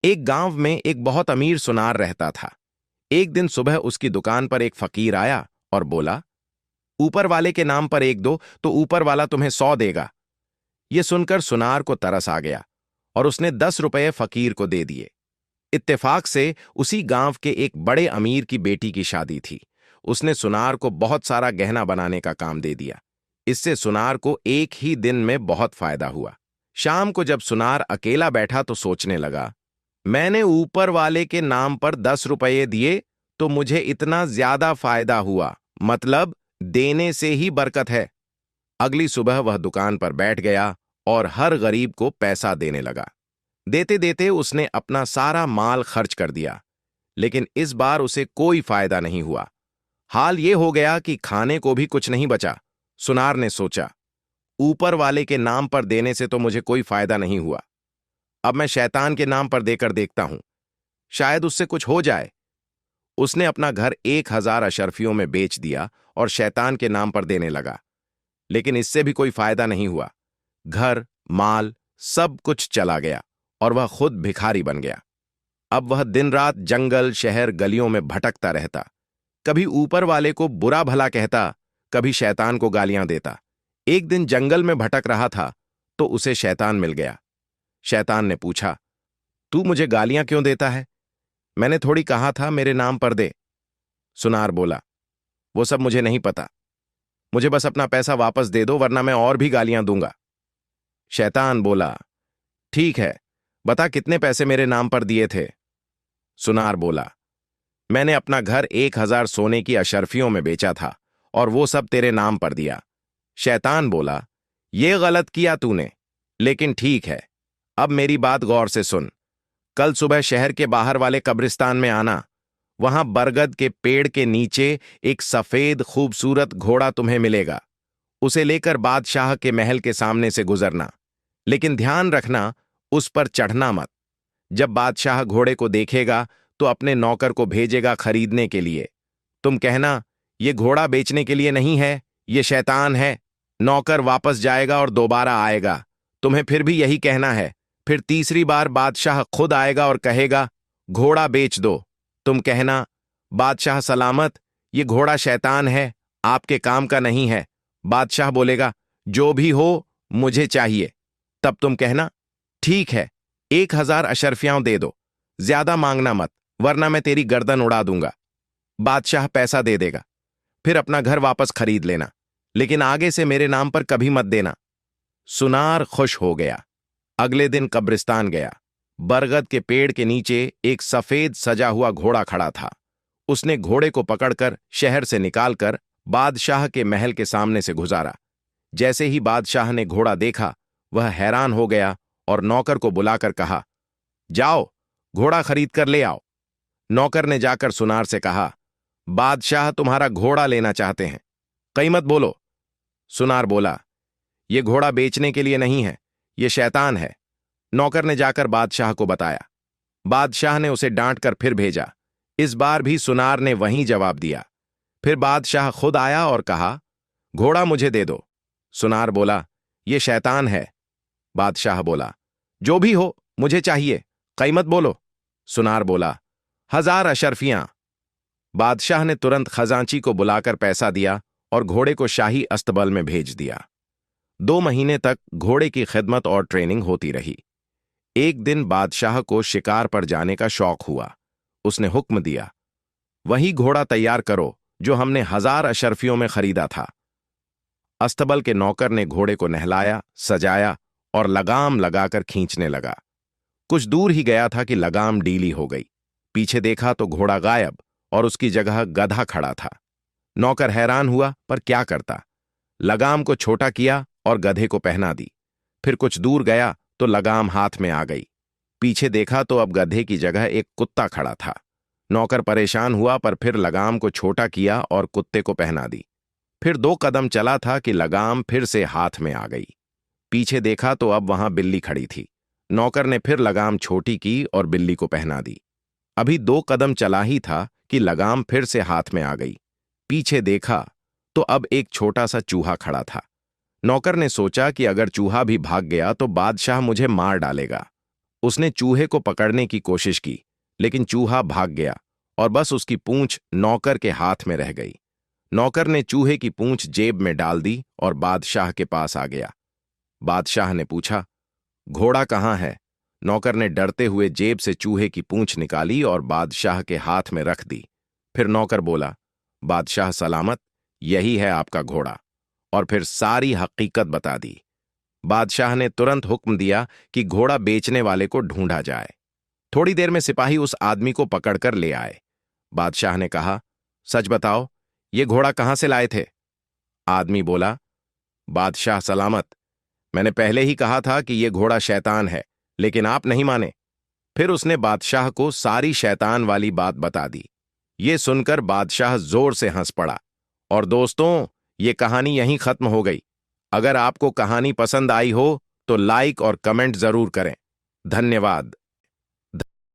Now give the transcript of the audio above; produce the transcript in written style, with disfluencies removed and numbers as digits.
एक गांव में एक बहुत अमीर सुनार रहता था। एक दिन सुबह उसकी दुकान पर एक फकीर आया और बोला, ऊपर वाले के नाम पर एक दो तो ऊपर वाला तुम्हें 100 देगा। यह सुनकर सुनार को तरस आ गया और उसने 10 रुपये फकीर को दे दिए। इत्तेफाक से उसी गांव के एक बड़े अमीर की बेटी की शादी थी। उसने सुनार को बहुत सारा गहना बनाने का काम दे दिया। इससे सुनार को एक ही दिन में बहुत फायदा हुआ। शाम को जब सुनार अकेला बैठा तो सोचने लगा, मैंने ऊपर वाले के नाम पर 10 रुपये दिए तो मुझे इतना ज्यादा फायदा हुआ, मतलब देने से ही बरकत है। अगली सुबह वह दुकान पर बैठ गया और हर गरीब को पैसा देने लगा। देते देते उसने अपना सारा माल खर्च कर दिया, लेकिन इस बार उसे कोई फायदा नहीं हुआ। हाल ये हो गया कि खाने को भी कुछ नहीं बचा। सुनार ने सोचा, ऊपर वाले के नाम पर देने से तो मुझे कोई फायदा नहीं हुआ। अब मैं शैतान के नाम पर देकर देखता हूं, शायद उससे कुछ हो जाए। उसने अपना घर 1000 अशर्फियों में बेच दिया और शैतान के नाम पर देने लगा, लेकिन इससे भी कोई फायदा नहीं हुआ। घर, माल, सब कुछ चला गया और वह खुद भिखारी बन गया। अब वह दिन रात जंगल, शहर, गलियों में भटकता रहता। कभी ऊपर वाले को बुरा भला कहता, कभी शैतान को गालियां देता। एक दिन जंगल में भटक रहा था तो उसे शैतान मिल गया। शैतान ने पूछा, तू मुझे गालियां क्यों देता है? मैंने थोड़ी कहा था मेरे नाम पर दे। सुनार बोला, वो सब मुझे नहीं पता, मुझे बस अपना पैसा वापस दे दो वरना मैं और भी गालियां दूंगा। शैतान बोला, ठीक है, बता कितने पैसे मेरे नाम पर दिए थे? सुनार बोला, मैंने अपना घर 1000 सोने की अशर्फियों में बेचा था और वो सब तेरे नाम पर दिया। शैतान बोला, ये गलत किया तूने, लेकिन ठीक है, अब मेरी बात गौर से सुन। कल सुबह शहर के बाहर वाले कब्रिस्तान में आना। वहां बरगद के पेड़ के नीचे एक सफेद खूबसूरत घोड़ा तुम्हें मिलेगा। उसे लेकर बादशाह के महल के सामने से गुजरना, लेकिन ध्यान रखना उस पर चढ़ना मत। जब बादशाह घोड़े को देखेगा तो अपने नौकर को भेजेगा खरीदने के लिए। तुम कहना, ये घोड़ा बेचने के लिए नहीं है, ये शैतान है। नौकर वापस जाएगा और दोबारा आएगा। तुम्हें फिर भी यही कहना है। फिर तीसरी बार बादशाह खुद आएगा और कहेगा, घोड़ा बेच दो। तुम कहना, बादशाह सलामत, ये घोड़ा शैतान है, आपके काम का नहीं है। बादशाह बोलेगा, जो भी हो मुझे चाहिए। तब तुम कहना, ठीक है, 1000 अशर्फियां दे दो, ज्यादा मांगना मत वरना मैं तेरी गर्दन उड़ा दूंगा। बादशाह पैसा दे देगा। फिर अपना घर वापस खरीद लेना, लेकिन आगे से मेरे नाम पर कभी मत देना। सुनार खुश हो गया। अगले दिन कब्रिस्तान गया। बरगद के पेड़ के नीचे एक सफेद सजा हुआ घोड़ा खड़ा था। उसने घोड़े को पकड़कर शहर से निकालकर बादशाह के महल के सामने से गुजारा। जैसे ही बादशाह ने घोड़ा देखा, वह हैरान हो गया और नौकर को बुलाकर कहा, जाओ घोड़ा खरीद कर ले आओ। नौकर ने जाकर सुनार से कहा, बादशाह तुम्हारा घोड़ा लेना चाहते हैं, कीमत बोलो। सुनार बोला, यह घोड़ा बेचने के लिए नहीं है, यह शैतान है। नौकर ने जाकर बादशाह को बताया। बादशाह ने उसे डांट कर फिर भेजा। इस बार भी सुनार ने वही जवाब दिया। फिर बादशाह खुद आया और कहा, घोड़ा मुझे दे दो। सुनार बोला, यह शैतान है। बादशाह बोला, जो भी हो मुझे चाहिए, कीमत बोलो। सुनार बोला, 1000 अशर्फियां। बादशाह ने तुरंत खजांची को बुलाकर पैसा दिया और घोड़े को शाही अस्तबल में भेज दिया। 2 महीने तक घोड़े की खिदमत और ट्रेनिंग होती रही। एक दिन बादशाह को शिकार पर जाने का शौक हुआ। उसने हुक्म दिया, वही घोड़ा तैयार करो जो हमने 1000 अशर्फियों में खरीदा था। अस्तबल के नौकर ने घोड़े को नहलाया, सजाया और लगाम लगाकर खींचने लगा। कुछ दूर ही गया था कि लगाम ढीली हो गई। पीछे देखा तो घोड़ा गायब और उसकी जगह गधा खड़ा था। नौकर हैरान हुआ, पर क्या करता। लगाम को छोटा किया और गधे को पहना दी। फिर कुछ दूर गया तो लगाम हाथ में आ गई। पीछे देखा तो अब गधे की जगह एक कुत्ता खड़ा था। नौकर परेशान हुआ, पर फिर लगाम को छोटा किया और कुत्ते को पहना दी। फिर 2 कदम चला था कि लगाम फिर से हाथ में आ गई। पीछे देखा तो अब वहां बिल्ली खड़ी थी। नौकर ने फिर लगाम छोटी की और बिल्ली को पहना दी। अभी 2 कदम चला ही था कि लगाम फिर से हाथ में आ गई। पीछे देखा तो अब एक छोटा सा चूहा खड़ा था। नौकर ने सोचा कि अगर चूहा भी भाग गया तो बादशाह मुझे मार डालेगा। उसने चूहे को पकड़ने की कोशिश की, लेकिन चूहा भाग गया और बस उसकी पूंछ नौकर के हाथ में रह गई। नौकर ने चूहे की पूंछ जेब में डाल दी और बादशाह के पास आ गया। बादशाह ने पूछा, घोड़ा कहाँ है? नौकर ने डरते हुए जेब से चूहे की पूंछ निकाली और बादशाह के हाथ में रख दी। फिर नौकर बोला, बादशाह सलामत, यही है आपका घोड़ा। और फिर सारी हकीकत बता दी। बादशाह ने तुरंत हुक्म दिया कि घोड़ा बेचने वाले को ढूंढा जाए। थोड़ी देर में सिपाही उस आदमी को पकड़कर ले आए। बादशाह ने कहा, सच बताओ, ये घोड़ा कहां से लाए थे? आदमी बोला, बादशाह सलामत, मैंने पहले ही कहा था कि यह घोड़ा शैतान है, लेकिन आप नहीं माने। फिर उसने बादशाह को सारी शैतान वाली बात बता दी। ये सुनकर बादशाह जोर से हंस पड़ा। और दोस्तों, ये कहानी यहीं खत्म हो गई। अगर आपको कहानी पसंद आई हो तो लाइक और कमेंट जरूर करें। धन्यवाद।